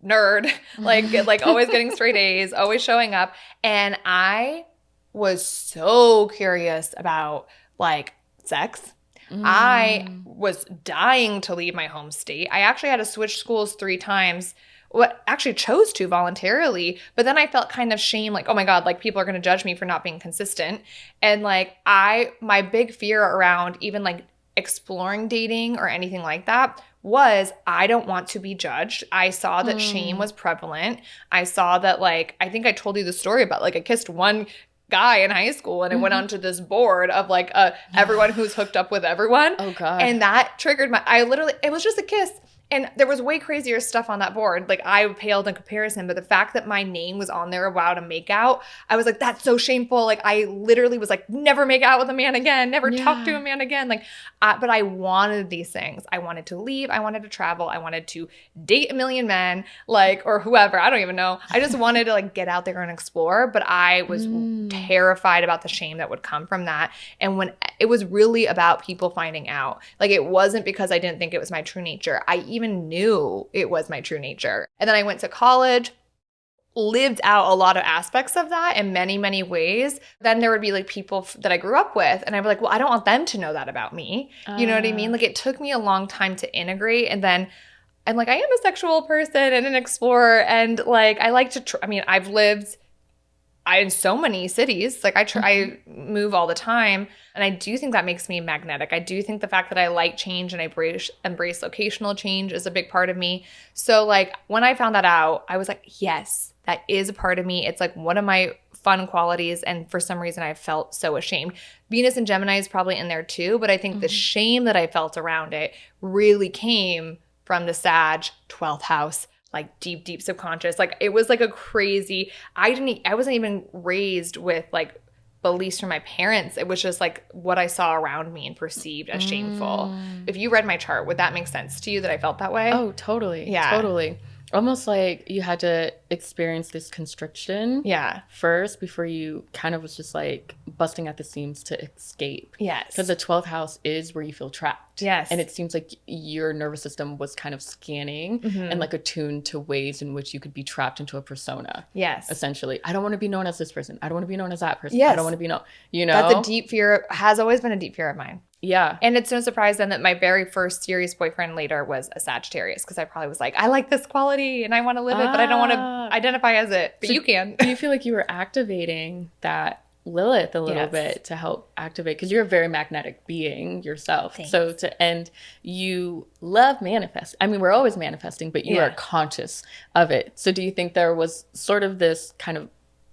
nerd, like always getting straight A's, always showing up. And I was so curious about like sex. I was dying to leave my home state. I actually had to switch schools 3 times. What actually chose to voluntarily, but then I felt kind of shame, like, oh my God, like people are going to judge me for not being consistent. And like my big fear around even like exploring dating or anything like that was I don't want to be judged. I saw that shame was prevalent. I saw that, like, I think I told you the story about like I kissed one guy in high school, and it went onto this board of like everyone who's hooked up with everyone. Oh God. And that triggered it was just a kiss. And there was way crazier stuff on that board. Like I paled in comparison, but the fact that my name was on there about a make out, I was like, that's so shameful. Like I literally was like, never make out with a man again, never talk to a man again. Like, but I wanted these things. I wanted to leave. I wanted to travel. I wanted to date a million men, like, or whoever. I don't even know. I just wanted to like get out there and explore. But I was terrified about the shame that would come from that. And when it was really about people finding out, like it wasn't because I didn't think it was my true nature. I even knew it was my true nature. And then I went to college, lived out a lot of aspects of that in many, many ways. Then there would be like people that I grew up with, and I'd be like, well, I don't want them to know that about me. You know what I mean? Like it took me a long time to integrate. And then I'm like, I am a sexual person and an explorer. And like, I like to, I've lived in so many cities. Like I move all the time. And I do think that makes me magnetic. I do think the fact that I like change and I embrace locational change is a big part of me. So like when I found that out, I was like, yes, that is a part of me. It's like one of my fun qualities. And for some reason I felt so ashamed. Venus and Gemini is probably in there too. But I think the shame that I felt around it really came from the Sag 12th house. Like deep subconscious. Like it was like a crazy, I wasn't even raised with like beliefs from my parents. It was just like what I saw around me and perceived as shameful. If you read my chart, would that make sense to you that I felt that way? Oh, totally. Yeah. Totally. Almost like you had to experienced this constriction Yeah. first before you kind of was just like busting at the seams to escape. Yes. Because the 12th house is where you feel trapped. Yes. And it seems like your nervous system was kind of scanning and like attuned to ways in which you could be trapped into a persona. Yes. Essentially. I don't want to be known as this person. I don't want to be known as that person. Yes. I don't want to be known, you know? That's a deep fear, has always been a deep fear of mine. Yeah. And it's no surprise then that my very first serious boyfriend later was a Sagittarius, because I probably was like, I like this quality and I want to live it, but I don't want to identify as it. But so you can. Do you feel like you were activating that Lilith a little bit to help activate? Because you're a very magnetic being yourself. Thanks. So to end, you love manifest. I mean, we're always manifesting, but you are conscious of it. So do you think there was sort of this kind of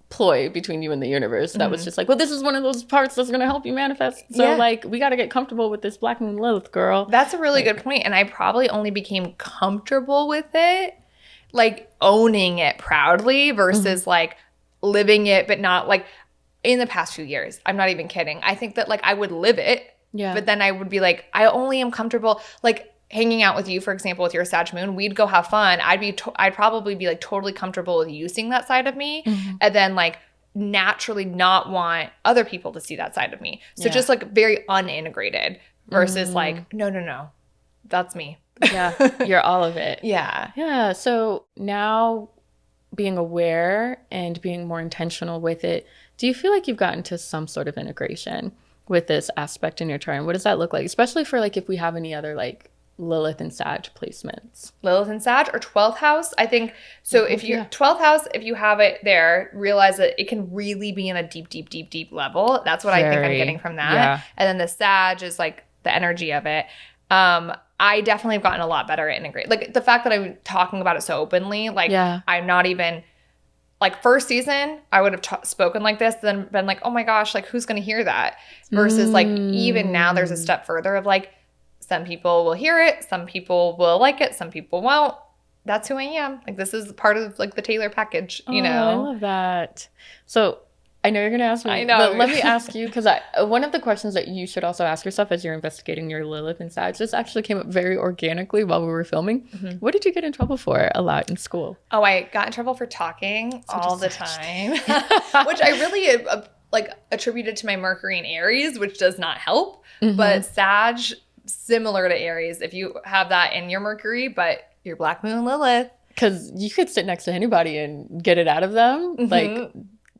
ploy between you and the universe that was just like, well, this is one of those parts that's going to help you manifest, so like we got to get comfortable with this Black Moon Lilith, girl? That's a really good point. And I probably only became comfortable with it like owning it proudly versus like living it, but not like in the past few years. I'm not even kidding. I think that like I would live it, but then I would be like, I only am comfortable like hanging out with you, for example, with your Sag moon. We'd go have fun. I'd probably be like totally comfortable with you seeing that side of me, and then like naturally not want other people to see that side of me. So just like very unintegrated versus like, no, that's me. Yeah, you're all of it. Yeah. So now being aware and being more intentional with it, do you feel like you've gotten to some sort of integration with this aspect in your chart? What does that look like? Especially for like if we have any other like Lilith and Sag placements. Lilith and Sag or 12th house, I think. So if you 12th house, if you have it there, realize that it can really be in a deep level. That's what I think I'm getting from that. Yeah. And then the Sag is like the energy of it. I definitely have gotten a lot better at integrate. Like the fact that I'm talking about it so openly, like I'm not even like first season, I would have spoken like this, then been like, oh my gosh, like who's going to hear that? Versus like even now there's a step further of like, some people will hear it, some people will like it, some people won't. That's who I am. Like this is part of like the Taylor package, you know? I love that. So I know you're going to ask me, I know. but let me ask you, because one of the questions that you should also ask yourself as you're investigating your Lilith and Sag, this actually came up very organically while we were filming. What did you get in trouble for a lot in school? Oh, I got in trouble for talking all the time, which I really like attributed to my Mercury in Aries, which does not help. But Sag, similar to Aries, if you have that in your Mercury, but your Black Moon Lilith. Because you could sit next to anybody and get it out of them. Like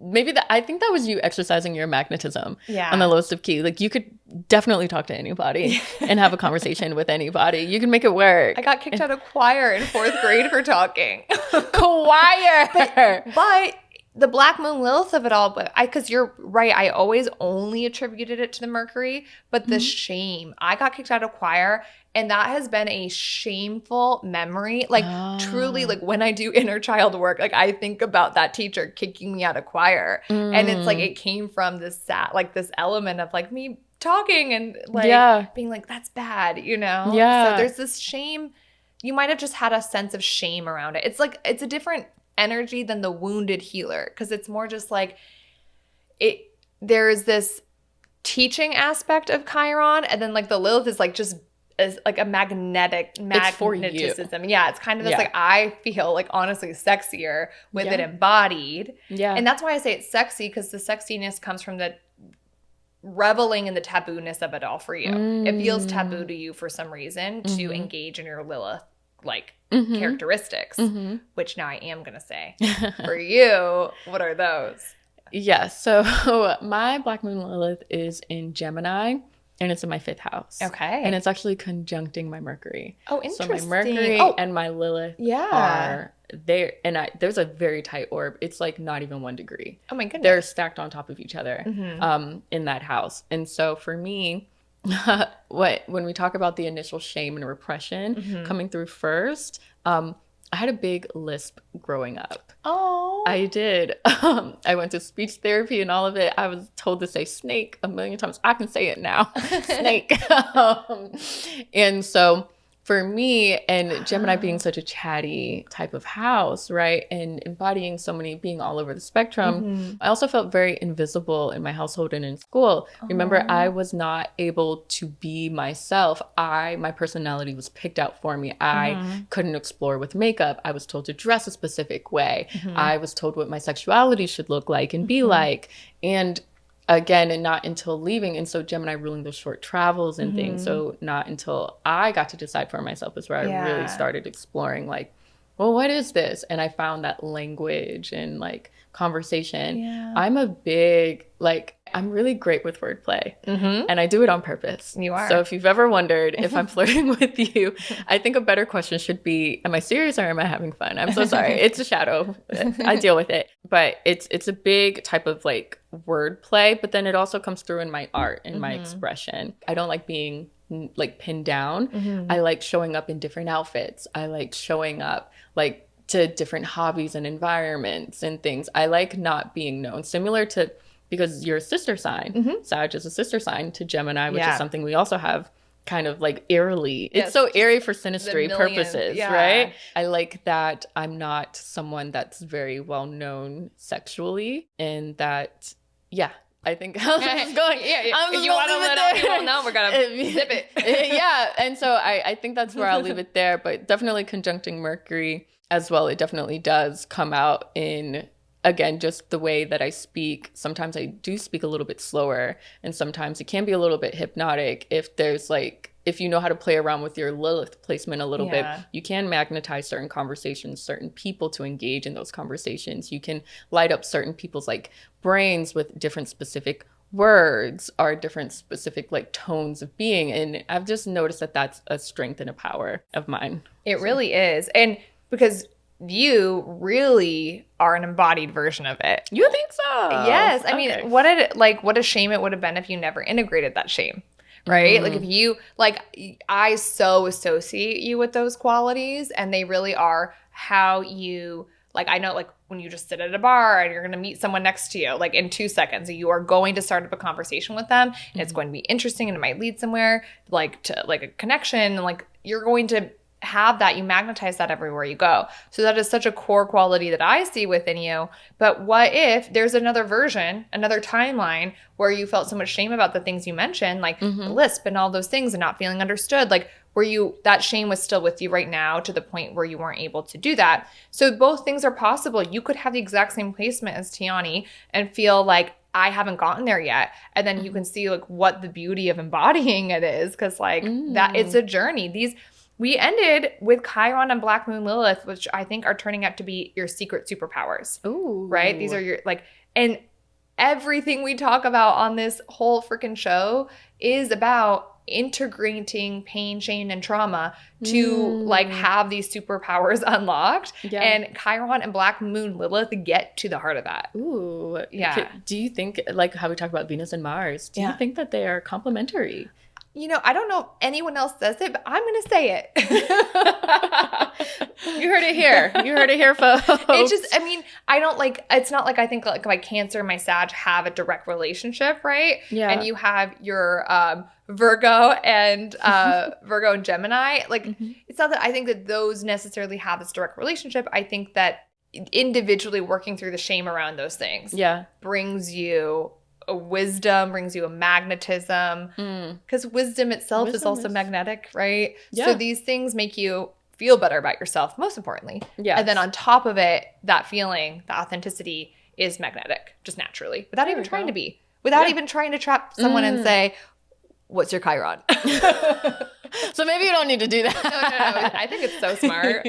maybe I think that was you exercising your magnetism on the lowest of key. Like you could definitely talk to anybody and have a conversation with anybody. You can make it work. I got kicked out of choir in 4th grade for talking. Choir! But the Black Moon Lilith of it all, but because you're right, I always only attributed it to the Mercury, but the shame. I got kicked out of choir, and that has been a shameful memory. Like truly, like when I do inner child work, like I think about that teacher kicking me out of choir, and it's like it came from this this element of like me talking and like being like that's bad, you know? So there's this shame. You might have just had a sense of shame around it. It's like it's a different energy than the wounded healer, because it's more just like there's this teaching aspect of Chiron, and then like the Lilith is like just as like a magnetism. Yeah, it's kind of this like I feel like honestly sexier with it embodied. Yeah. And that's why I say it's sexy, because the sexiness comes from the reveling in the taboo-ness of it all for you. It feels taboo to you for some reason to engage in your Lilith like characteristics, which now I am going to say. For you, what are those? Yeah, so my Black Moon Lilith is in Gemini, and it's in my 5th house. Okay. And it's actually conjuncting my Mercury. Oh, interesting. So my Mercury and my Lilith are there, and there's a very tight orb. It's like not even 1 degree. Oh my goodness. They're stacked on top of each other in that house. And so for me, when we talk about the initial shame and repression coming through first, I had a big lisp growing up. Oh, I did. I went to speech therapy and all of it. I was told to say snake a million times. I can say it now. Snake. And so for me, and Gemini being such a chatty type of house, right? And embodying so many, being all over the spectrum, I also felt very invisible in my household and in school. Remember, I was not able to be myself. My personality was picked out for me. I couldn't explore with makeup. I was told to dress a specific way. I was told what my sexuality should look like and be like. And again, and not until leaving. And so Gemini ruling those short travels and things. So not until I got to decide for myself is where I really started exploring, like, well, what is this? And I found that language and like conversation. Yeah. I'm a big, like, I'm really great with wordplay and I do it on purpose. You are. So if you've ever wondered if I'm flirting with you, I think a better question should be, am I serious or am I having fun? I'm so sorry. It's a shadow. I deal with it. But it's a big type of like wordplay, but then it also comes through in my art and my expression. I don't like being like pinned down. I like showing up in different outfits. I like showing up like to different hobbies and environments and things. I like not being known, similar to, because you're a sister sign. Sag is a sister sign to Gemini, which is something we also have kind of like eerily. Yes. It's so eerie for synastry purposes, right? I like that I'm not someone that's very well known sexually, and that, I think how's this going? If you want to let people know, we're going to zip it. And so I think that's where I'll leave it there. But definitely conjuncting Mercury as well. It definitely does come out in, again, just the way that I speak. Sometimes I do speak a little bit slower, and sometimes it can be a little bit hypnotic. If you know how to play around with your Lilith placement a little bit, you can magnetize certain conversations, certain people to engage in those conversations. You can light up certain people's like brains with different specific words or different specific like tones of being. And I've just noticed that that's a strength and a power of mine. It really is. And because you really are an embodied version of it. You think so? Yes. I mean, what a shame it would have been if you never integrated that shame. Right? Like if you, like, I so associate you with those qualities, and they really are how you, like, I know, like, when you just sit at a bar and you're going to meet someone next to you, like in 2 seconds, you are going to start up a conversation with them, and it's going to be interesting, and it might lead somewhere, like, to like a connection, and like you're going to have that, you magnetize that everywhere you go. So that is such a core quality that I see within you. But what if there's another version, another timeline where you felt so much shame about the things you mentioned, like the lisp and all those things, and not feeling understood, like that shame was still with you right now to the point where you weren't able to do that. So both things are possible. You could have the exact same placement as Tianee and feel like, I haven't gotten there yet. And then you can see like what the beauty of embodying it is, because like that it's a journey. We ended with Chiron and Black Moon Lilith, which I think are turning out to be your secret superpowers. Ooh. Right? These are your, like, and everything we talk about on this whole freaking show is about integrating pain, shame, and trauma to like have these superpowers unlocked. Yeah. And Chiron and Black Moon Lilith get to the heart of that. Ooh. Yeah. Do you think, like how we talk about Venus and Mars, do you think that they are complementary? You know, I don't know if anyone else says it, but I'm going to say it. You heard it here. You heard it here, folks. It's just, I mean, I don't like, it's not like I think like my Cancer and my Sag have a direct relationship, right? Yeah. And you have your Virgo and Gemini. Like, it's not that I think that those necessarily have this direct relationship. I think that individually working through the shame around those things brings you a wisdom, brings you a magnetism, because wisdom itself is also magnetic, right? Yeah. So these things make you feel better about yourself, most importantly. Yeah. And then on top of it, that feeling, the authenticity is magnetic, just naturally, without even trying to be, without even trying to trap someone and say, what's your Chiron? So maybe you don't need to do that. No. I think it's so smart.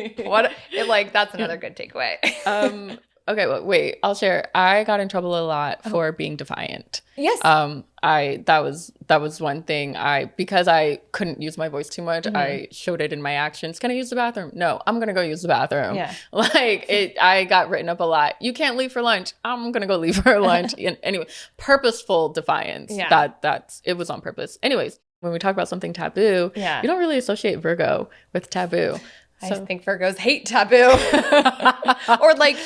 That's another good takeaway. Okay, well, wait, I'll share. I got in trouble a lot for being defiant. Yes. That was one thing. Because I couldn't use my voice too much, I showed it in my actions. Can I use the bathroom? No, I'm gonna go use the bathroom. Yeah. I got written up a lot. You can't leave for lunch. I'm gonna go leave for lunch. Anyway, purposeful defiance. Yeah. It was on purpose. Anyways, when we talk about something taboo, you don't really associate Virgo with taboo. I think Virgos hate taboo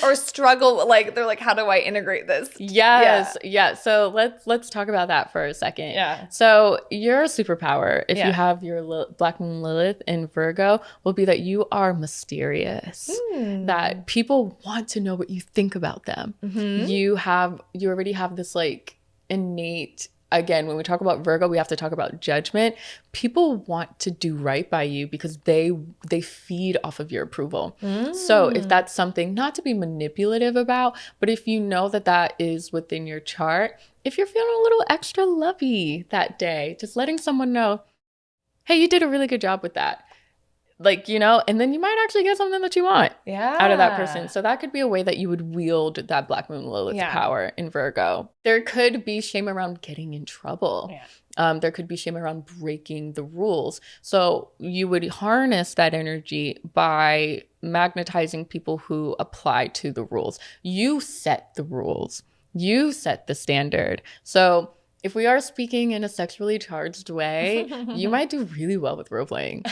or struggle. Like they're like, how do I integrate this? Yes. Yeah. So let's talk about that for a second. Yeah. So your superpower, if you have your Black Moon Lilith in Virgo, will be that you are mysterious, that people want to know what you think about them. You already have this like innate, again, when we talk about Virgo, we have to talk about judgment. People want to do right by you because they feed off of your approval. So if that's something not to be manipulative about, but if you know that is within your chart, if you're feeling a little extra lovey that day, just letting someone know, hey, you did a really good job with that. Like, and then you might actually get something that you want out of that person. So that could be a way that you would wield that Black Moon Lilith power in Virgo. There could be shame around getting in trouble. There could be shame around breaking the rules. So you would harness that energy by magnetizing people who apply to the rules. You set the rules. You set the standard. So if we are speaking in a sexually charged way, you might do really well with role playing. Oh,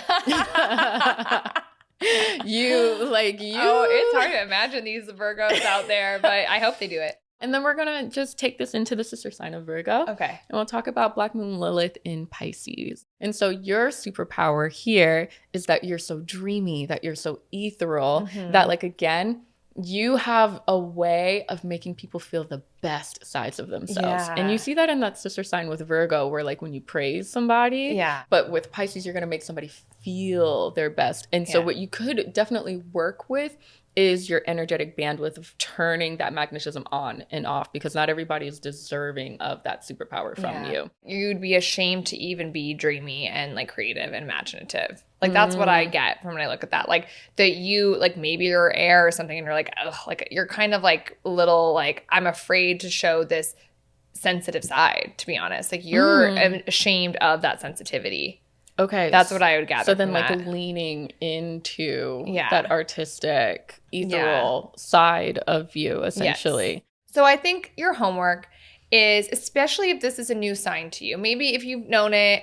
it's hard to imagine these Virgos out there, but I hope they do it. And then we're going to just take this into the sister sign of Virgo. Okay. And we'll talk about Black Moon Lilith in Pisces. And so your superpower here is that you're so dreamy, that you're so ethereal, that like, again, you have a way of making people feel the best sides of themselves. And you see that in that sister sign with Virgo, where like when you praise somebody, but with Pisces, you're going to make somebody feel their best. And so what you could definitely work with is your energetic bandwidth of turning that magnetism on and off, because not everybody is deserving of that superpower from you. You'd be ashamed to even be dreamy and like creative and imaginative. Like that's what I get from when I look at that. Like that you, like maybe you're air or something and you're like, ugh, like you're kind of like little, like I'm afraid to show this sensitive side, to be honest. Like you're ashamed of that sensitivity. Okay. That's what I would gather. So then like leaning into that artistic, ethereal side of you, essentially. Yes. So I think your homework is, especially if this is a new sign to you, maybe if you've known it,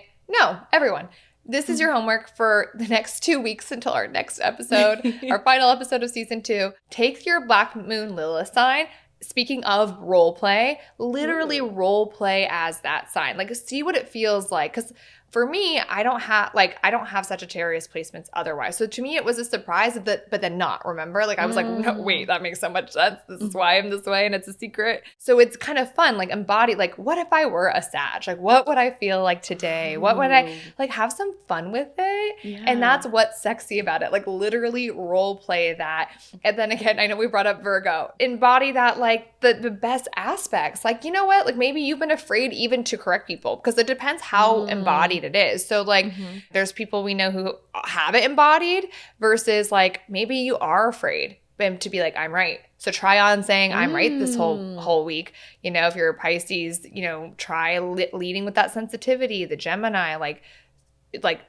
everyone. This is your homework for the next 2 weeks until our next episode, our final episode of season 2. Take your Black Moon Lilith sign. Speaking of role play, literally role play as that sign. Like see what it feels like. Because for me, I don't have Sagittarius placements otherwise. So to me, it was a surprise, but then not, remember? Like I was like, no, wait, that makes so much sense. This is why I'm this way and it's a secret. So it's kind of fun, like embody, like what if I were a Sag? Like what would I feel like today? What would I, like have some fun with it? Yeah. And that's what's sexy about it. Like literally role play that. And then again, I know we brought up Virgo. Embody that like the best aspects. Like, you know what? Like maybe you've been afraid even to correct people because it depends how embodied it is. So like there's people we know who have it embodied versus like maybe you are afraid to be like, I'm right. So try on saying I'm right this whole week. You know, if you're a Pisces, you know, try leading with that sensitivity. The Gemini, like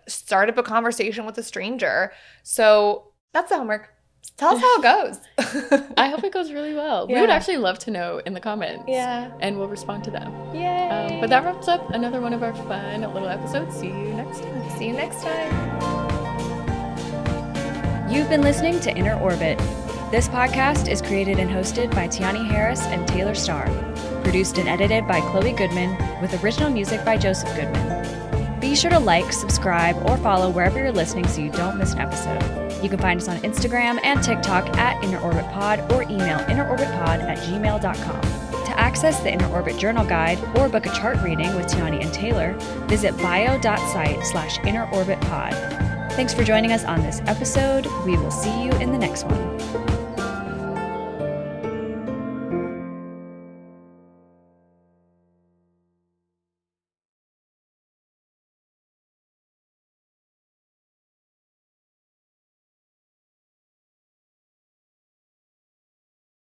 start up a conversation with a stranger. So that's the homework. Tell us how it goes. I hope it goes really well. We would actually love to know in the comments. Yeah. And we'll respond to them. Yay. But that wraps up another one of our fun little episodes. See you next time. See you next time. You've been listening to Inner Orbit. This podcast is created and hosted by Tianee Harris and Taylor Starr. Produced and edited by Chloe Goodman with original music by Joseph Goodman. Be sure to like, subscribe, or follow wherever you're listening so you don't miss an episode. You can find us on Instagram and TikTok at Inner Orbit Pod or email innerorbitpod@gmail.com. To access the Inner Orbit Journal Guide or book a chart reading with Tianee and Taylor, visit bio.site/innerorbitpod. Thanks for joining us on this episode. We will see you in the next one.